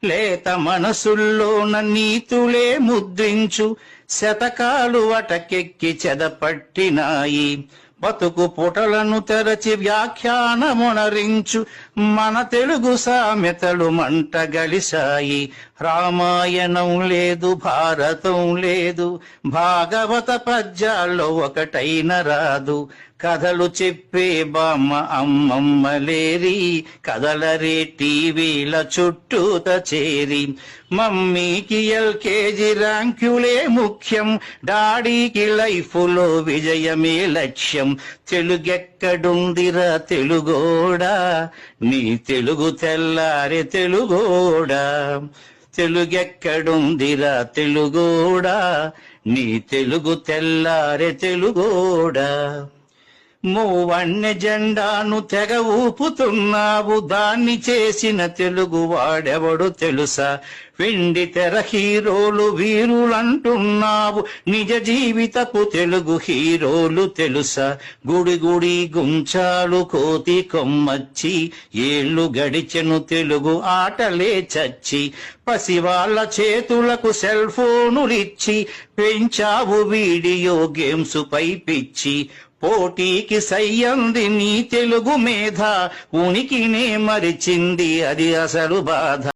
లేత మనసుల్లోన నీతులే ముద్రించు శతకాలు వటకెక్కి చెదపట్టినాయి. బతుకు పుటలను తెరచి వ్యాఖ్యానమునరించు మన తెలుగు సామెతలు మంట గలిసాయి. రామాయణం లేదు, భారతం లేదు, భాగవత పద్యాల్లో ఒకటైన రాదు. కథలు చెప్పే బామ్మ అమ్మమ్మ లేరి, కథలరే టీవీల చుట్టూత చేరి. మమ్మీకి ఎల్కేజీ ర్యాంకులే ముఖ్యం, డాడీకి లైఫ్లో విజయమే లక్ష్యం. తెలుగెక్కడుందిరా తెలుగోడా, నీ తెలుగు తెల్లారే తెలుగోడా. తెలుగెక్కడుందిరా తెలుగోడా, నీ తెలుగు తెల్లారే తెలుగోడా. మూవన్నె జెండాను తెగ ఊపుతున్నావు, దాన్ని చేసిన తెలుగు వాడెవడు తెలుసా? వెండి తెర హీరోలు వీరులంటున్నావు, నిజ జీవితపు తెలుగు హీరోలు తెలుసా? గుడి గుడి గుంచాలు కోతి కొమ్మచ్చి, ఏళ్ళు గడిచెను తెలుగు ఆటలే చచ్చి. పసివాళ్ల చేతులకు సెల్ ఫోనులిచ్చి పెంచావు వీడియో గేమ్స్ పై పిచ్చి. పోటీకి సయ్యంది నీ తెలుగు మేధ, ఉనికినే మరిచింది అది అసలు బాధ.